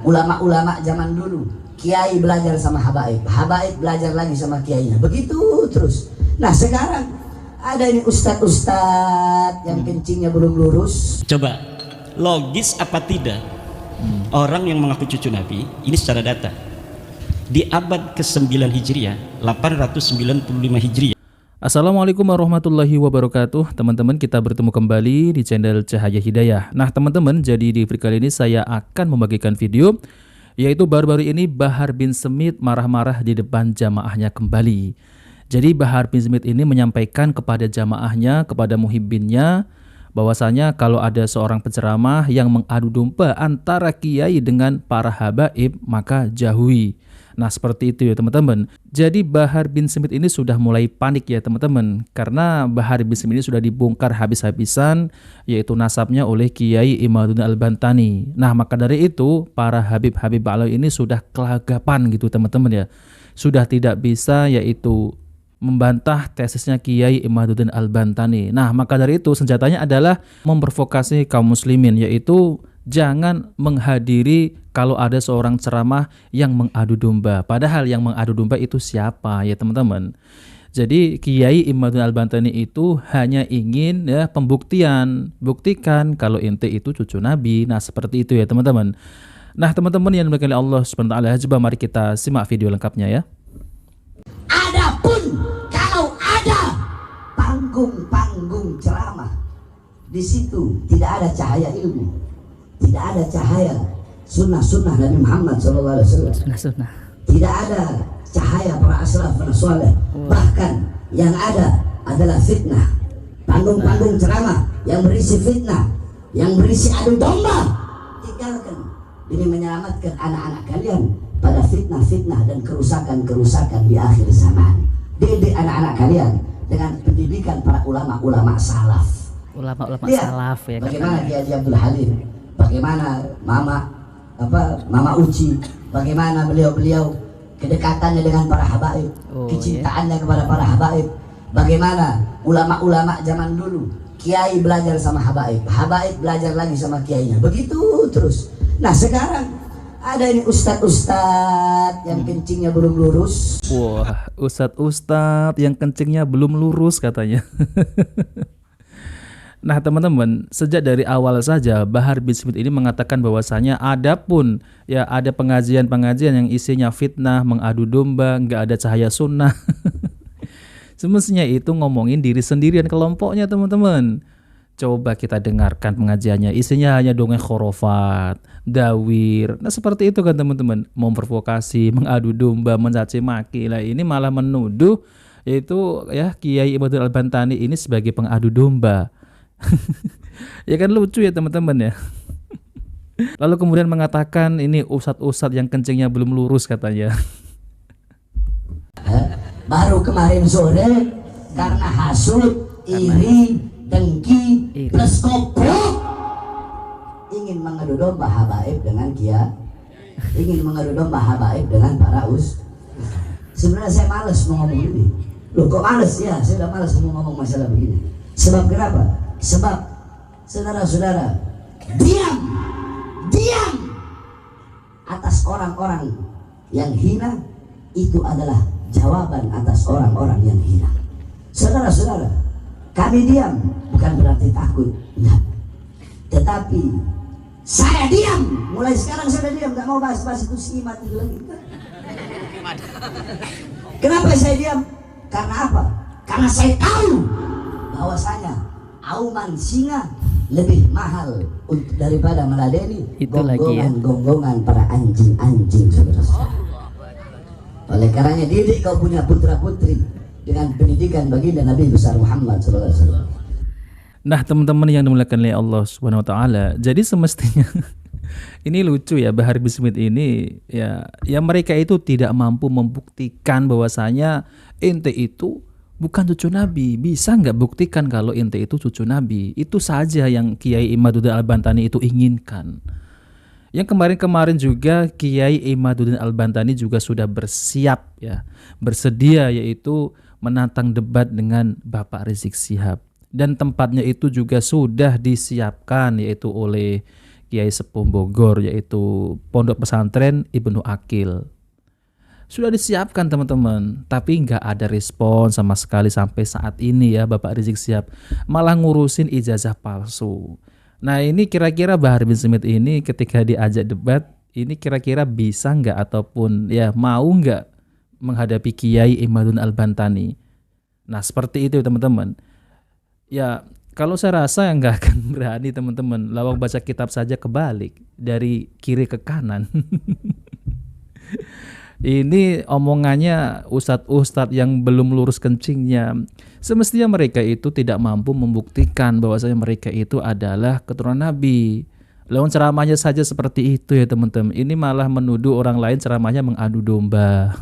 ulama-ulama zaman dulu, kiai belajar sama habaib, habaib belajar lagi sama kiainya, begitu terus. Nah sekarang ada ini ustadz-ustadz yang kencingnya belum lurus. Coba logis apa tidak orang yang mengaku cucu Nabi ini secara data di abad ke-9 Hijriah, 895 Hijriah. Assalamualaikum warahmatullahi wabarakatuh. Teman-teman, kita bertemu kembali di channel Cahaya Hidayah. Nah teman-teman, jadi di video kali ini saya akan membagikan video, yaitu baru-baru ini Bahar bin Smith marah-marah di depan jamaahnya kembali. Jadi Bahar bin Smith ini menyampaikan kepada jamaahnya, kepada muhibbinnya, bahwasanya kalau ada seorang penceramah yang mengadu domba antara kiai dengan para habaib, maka jauhi. Nah seperti itu ya teman-teman. Jadi Bahar bin Smith ini sudah mulai panik ya teman-teman, karena Bahar bin Smith ini sudah dibongkar habis-habisan, yaitu nasabnya oleh Kiai Imaduddin Al-Bantani. Nah maka dari itu para habib-habib ba'alawi ini sudah kelagapan gitu teman-teman ya, sudah tidak bisa yaitu membantah tesisnya Kiai Imaduddin Al-Bantani. Nah maka dari itu senjatanya adalah memprovokasi kaum muslimin, yaitu jangan menghadiri kalau ada seorang ceramah yang mengadu domba. Padahal yang mengadu domba itu siapa ya teman-teman? Jadi Kiai Imaduddin Al-Bantani itu hanya ingin ya pembuktian, buktikan kalau ente itu cucu Nabi. Nah seperti itu ya teman-teman. Nah teman-teman yang dimuliakan oleh Allah Subhanahu wa taala, coba mari kita simak video lengkapnya ya. Adapun kalau ada panggung-panggung ceramah, di situ tidak ada cahaya ilmu, tidak ada cahaya sunnah-sunnah Nabi Muhammad SAW, Sunnah-sunnah. tidak ada cahaya para aslafun saleh, bahkan yang ada adalah fitnah. Panggung-panggung ceramah yang berisi fitnah, yang berisi adu domba, tinggalkan demi menyelamatkan anak-anak kalian pada fitnah-fitnah dan kerusakan-kerusakan di akhir zaman. Didik anak-anak kalian dengan pendidikan para ulama-ulama salaf. Ulama-ulama Lihat, salaf ya. bagaimana Kiai Abdul Halim, bagaimana Mama Uci, bagaimana beliau-beliau kedekatannya dengan para habaib, kecintaannya kepada para habaib. Bagaimana ulama-ulama zaman dulu, kiai belajar sama habaib, habaib belajar lagi sama kiainya, begitu terus. Nah sekarang ada ini ustadz-ustadz yang kencingnya belum lurus. Wah, ustadz-ustadz yang kencingnya belum lurus katanya. Nah teman-teman, sejak dari awal saja Bahar bin Smith ini mengatakan bahwasanya adapun ya ada pengajian-pengajian yang isinya fitnah, mengadu domba, nggak ada cahaya sunnah. Semestinya itu ngomongin diri sendiri dan kelompoknya teman-teman. Coba kita dengarkan pengajiannya, isinya hanya dongeng khurafat, dawir. Nah seperti itu kan teman-teman, memprovokasi, mengadu domba, mencaci maki. Lah ini malah menuduh yaitu ya Kiai Imaduddin Al-Bantani ini sebagai pengadu domba. Ya kan lucu ya teman-teman ya. Lalu kemudian mengatakan ini ustadz-ustadz yang kencingnya belum lurus katanya. Baru kemarin sore karena hasut, iri, dengki, plus goblok, ingin mengadu domba habaib dengan Kiai, ingin mengadu domba habaib dengan para Sebenarnya saya malas mau ngomong ini. Loh kok malas ya? Saya udah malas mau ngomong masalah begini. Sebab kenapa? Sebab saudara-saudara, diam atas orang-orang yang hina itu adalah jawaban atas orang-orang yang hina. Saudara-saudara, kami diam bukan berarti takut, enggak. Tetapi saya diam, mulai sekarang saya diam, nggak mau bahas-bahas itu simat itu lagi. Kenapa saya diam? Karena apa? Karena saya tahu bahwasanya auman singa lebih mahal daripada meladeni gonggongan para anjing-anjing, saudara-saudara. Oleh karenanya didik kau punya putra-putri dengan pendidikan baginda Nabi besar Muhammad SAW. Nah teman-teman yang dimuliakan oleh Allah Subhanahu wa taala, jadi semestinya ini lucu ya, Bahar bin Smith ini ya mereka itu tidak mampu membuktikan bahwasanya ente itu bukan cucu Nabi. Bisa nggak buktikan kalau ente itu cucu Nabi? Itu saja yang Kiai Imaduddin Al-Bantani itu inginkan. Yang kemarin-kemarin juga Kiai Imaduddin Al-Bantani juga sudah bersedia yaitu menantang debat dengan Bapak Rizik Syihab. Dan tempatnya itu juga sudah disiapkan yaitu oleh Kiai Sepuh Bogor, yaitu Pondok Pesantren Ibnu Akil. Sudah disiapkan teman-teman, tapi nggak ada respon sama sekali sampai saat ini ya Bapak Rizik Syihab, malah ngurusin ijazah palsu. Nah ini kira-kira Bahar bin Smith ini ketika diajak debat, ini kira-kira bisa nggak ataupun ya mau nggak menghadapi Kiai Imaduddin Al-Bantani. Nah seperti itu teman-teman. Ya kalau saya rasa nggak akan berani teman-teman. Lawang baca kitab saja kebalik dari kiri ke kanan. Ini omongannya ustadz-ustadz yang belum lurus kencingnya. Semestinya mereka itu tidak mampu membuktikan bahwasanya mereka itu adalah keturunan Nabi. Lawan ceramahnya saja seperti itu ya teman-teman. Ini malah menuduh orang lain ceramahnya mengadu domba.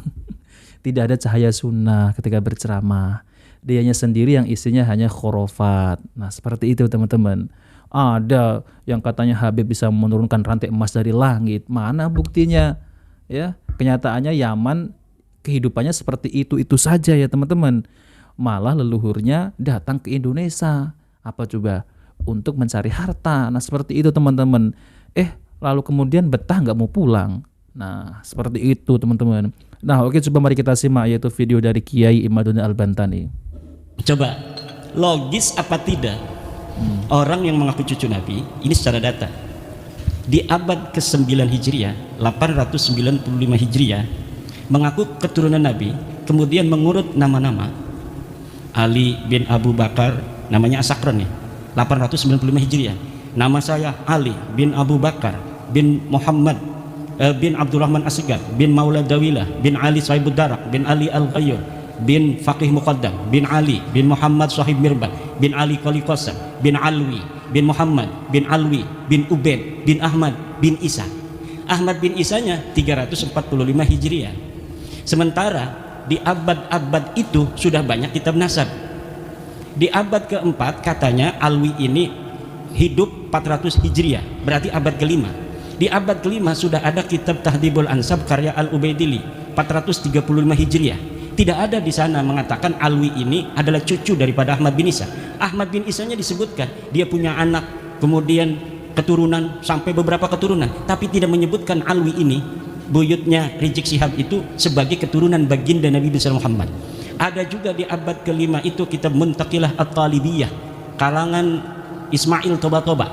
Tidak ada cahaya sunnah ketika berceramah. Dianya sendiri yang isinya hanya khurafat. Nah seperti itu teman-teman. Ada yang katanya Habib bisa menurunkan rantai emas dari langit. Mana buktinya? Ya, kenyataannya Yaman kehidupannya seperti itu saja ya teman-teman. Malah leluhurnya datang ke Indonesia. Apa coba? Untuk mencari harta. Nah seperti itu teman-teman. Lalu kemudian betah nggak mau pulang. Nah seperti itu teman-teman. Nah oke, coba mari kita simak yaitu video dari Kiai Imaduddin Al-Bantani. Coba logis apa tidak orang yang mengaku cucu Nabi ini secara data di abad ke-9 Hijriah, 895 Hijriah, mengaku keturunan Nabi, kemudian mengurut nama-nama. Ali bin Abu Bakar, namanya Asakron ya, 895 Hijriah. Nama saya Ali bin Abu Bakar bin Muhammad bin Abdurrahman Asgar bin Maula Dawilah bin Ali Sahibud Darak bin Ali Al-Ghayyur bin Faqih Muqaddam bin Ali bin Muhammad Sahib Mirbah bin Ali Qali Qasam bin Alwi bin Muhammad bin Alwi bin Ubaid bin Ahmad bin Isa. Ahmad bin Isanya 345 Hijriah. Sementara di abad-abad itu sudah banyak kitab nasab. Di abad keempat katanya Alwi ini hidup 400 Hijriah, berarti abad kelima. Di abad kelima sudah ada kitab Tahdhibul Ansab karya Al-Ubaidili 435 Hijriah. Tidak ada di sana mengatakan Alwi ini adalah cucu daripada Ahmad bin Isa. Ahmad bin Isanya disebutkan dia punya anak, kemudian keturunan sampai beberapa keturunan, tapi tidak menyebutkan Alwi ini buyutnya Rizik Syihab itu sebagai keturunan baginda Nabi besar Muhammad. Ada juga di abad kelima itu kitab Muntaqilah At-Talibiyah karangan Ismail Toba-Toba.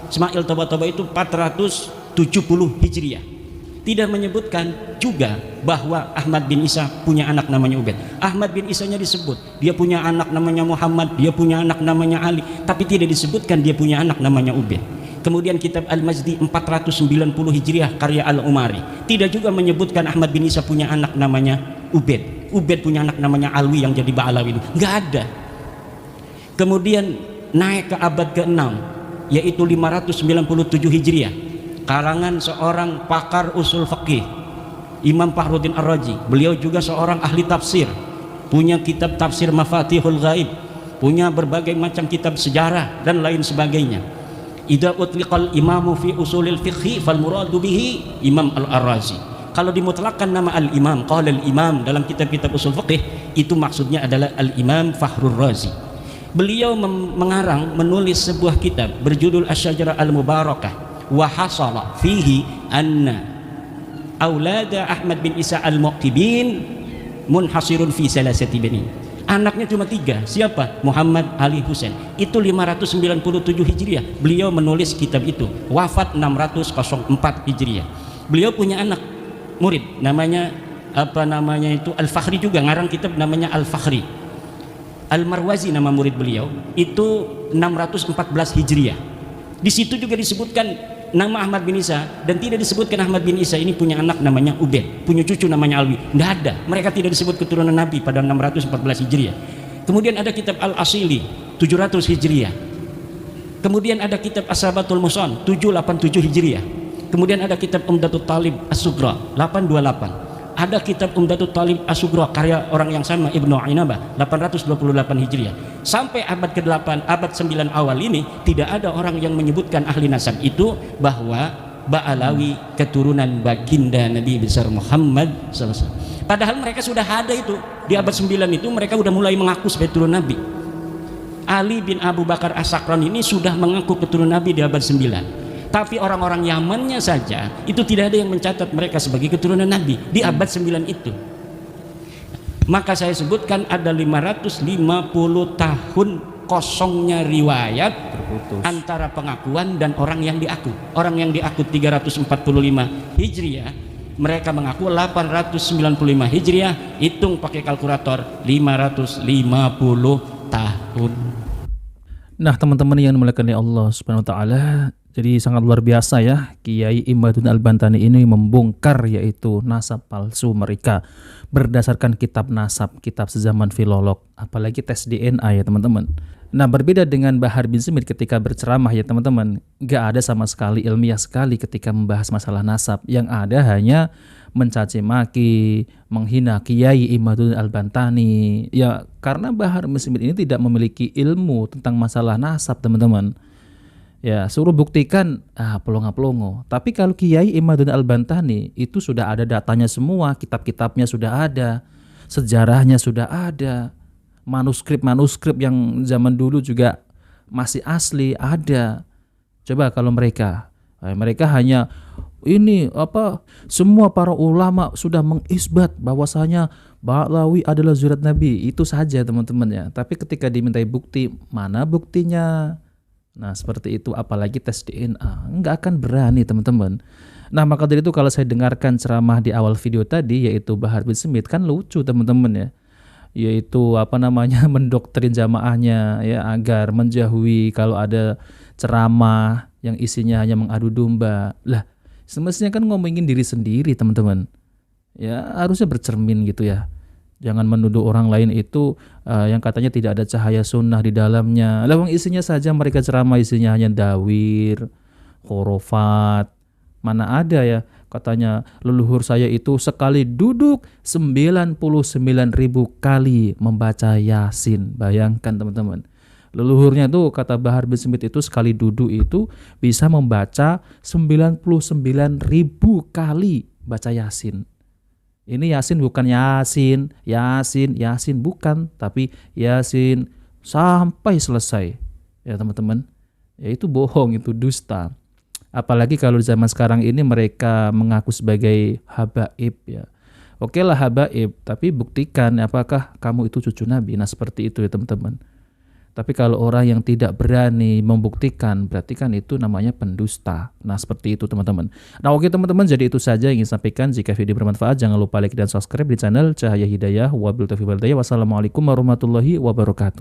Ismail Toba-Toba itu 470 Hijriah. Tidak menyebutkan juga bahwa Ahmad bin Isa punya anak namanya Ubaid. Ahmad bin Isanya disebut dia punya anak namanya Muhammad, dia punya anak namanya Ali, tapi tidak disebutkan dia punya anak namanya Ubaid. Kemudian kitab Al-Majdi 490 Hijriah karya Al-Umari tidak juga menyebutkan Ahmad bin Isa punya anak namanya Ubaid. Ubaid punya anak namanya Alwi yang jadi Ba'alawi, nggak ada. Kemudian naik ke abad ke-6 yaitu 597 Hijriah karangan seorang pakar usul fikih Imam Fakhruddin Ar-Razi. Beliau juga seorang ahli tafsir, punya kitab tafsir Mafatihul Ghaib, punya berbagai macam kitab sejarah dan lain sebagainya. Idza utliqal imamu fi usulil fiqhi fal muradu bihi Imam Al-Ar-Razi. Kalau dimutlakkan nama al-imam, qala al-imam dalam kitab-kitab usul fiqh, itu maksudnya adalah al-Imam Fakhrur Razi. Beliau menulis sebuah kitab berjudul Asy-Syajarah Al-Mubarakah wa hasala fihi anna aulada Ahmad bin Isa al-Muqtibin munhasirun fi salasati bani. Anaknya cuma 3. Siapa? Muhammad, Ali, Husain. Itu 597 Hijriah. Beliau menulis kitab itu. Wafat 604 Hijriah. Beliau punya anak murid namanya itu Al-Fakhri juga, ngarang kitab namanya Al-Fakhri. Al-Marwazi nama murid beliau, itu 614 Hijriah. Di situ juga disebutkan nama Ahmad bin Isa dan tidak disebutkan Ahmad bin Isa ini punya anak namanya Ubaid, punya cucu namanya Alwi. Tidak ada. Mereka tidak disebut keturunan Nabi pada 614 Hijriah. Kemudian ada kitab Al-Asili 700 Hijriah. Kemudian ada kitab As-Sabatul Muson 787 Hijriah. Kemudian ada kitab Umdatul Talib As-Sugra 828. Ada kitab Umdatul Talib As-Sugra karya orang yang sama Ibnu Ainabah 828 Hijriah. Sampai abad ke-8, abad 9 awal ini tidak ada orang yang menyebutkan ahli nasab itu bahwa Ba'alawi keturunan baginda Nabi besar Muhammad SAW. Padahal mereka sudah ada itu di abad 9 itu, mereka sudah mulai mengaku sebagai turun Nabi. Ali bin Abu Bakar As-Sakran ini sudah mengaku keturunan Nabi di abad 9. Tapi orang-orang Yamannya saja itu tidak ada yang mencatat mereka sebagai keturunan Nabi di abad 9 itu. Maka saya sebutkan ada 550 tahun kosongnya riwayat antara pengakuan dan orang yang diaku. Orang yang diaku 345 Hijriah, mereka mengaku 895 Hijriah, hitung pakai kalkulator 550 tahun. Nah, teman-teman yang dimuliakan oleh Allah Subhanahu wa taala, jadi sangat luar biasa ya, Kiai Imaduddin Al-Bantani ini membongkar yaitu nasab palsu mereka berdasarkan kitab nasab, kitab sezaman filolog, apalagi tes DNA ya teman-teman. Nah, berbeda dengan Bahar bin Smith ketika berceramah ya teman-teman, gak ada sama sekali ilmiah sekali ketika membahas masalah nasab. Yang ada hanya mencaci maki, menghina Kiai Imaduddin Al-Bantani. Ya, karena Bahar bin Smith ini tidak memiliki ilmu tentang masalah nasab teman-teman. Ya, suruh buktikan, pelongo-pelongo. Tapi kalau Kiai Imaduddin Al-Bantani itu sudah ada datanya semua, kitab-kitabnya sudah ada, sejarahnya sudah ada, manuskrip-manuskrip yang zaman dulu juga masih asli ada. Coba kalau mereka hanya ini semua para ulama sudah mengisbat bahwasanya Ba'lawi adalah zuriat Nabi, itu saja teman-teman ya. Tapi ketika dimintai bukti, mana buktinya? Nah, seperti itu, apalagi tes DNA, nggak akan berani teman-teman. Nah, maka dari itu kalau saya dengarkan ceramah di awal video tadi yaitu Bahar bin Smith, kan lucu teman-teman ya. Yaitu mendoktrin jamaahnya ya agar menjauhi kalau ada ceramah yang isinya hanya mengadu domba. Lah, semestinya kan ngomongin diri sendiri teman-teman. Ya, harusnya bercermin gitu ya. Jangan menuduh orang lain itu yang katanya tidak ada cahaya sunnah di dalamnya. Lawang isinya saja mereka ceramah isinya hanya dawir, khurafat. Mana ada ya katanya leluhur saya itu sekali duduk 99.000 kali membaca Yasin. Bayangkan teman-teman. Leluhurnya tuh kata Bahar bin Smith itu sekali duduk itu bisa membaca 99.000 kali baca Yasin. Ini Yasin bukan Yasin bukan, tapi Yasin sampai selesai. Ya teman-teman, ya itu bohong, itu dusta. Apalagi kalau di zaman sekarang ini mereka mengaku sebagai habaib ya. Oke lah habaib, tapi buktikan apakah kamu itu cucu Nabi. Nah seperti itu ya teman-teman. Tapi kalau orang yang tidak berani membuktikan, berarti kan itu namanya pendusta. Nah seperti itu teman-teman. Nah oke teman-teman, jadi itu saja yang ingin sampaikan. Jika video bermanfaat jangan lupa like dan subscribe di channel Cahaya Hidayah. Wabillahi taufiq wal hidayah. Wassalamualaikum warahmatullahi wabarakatuh.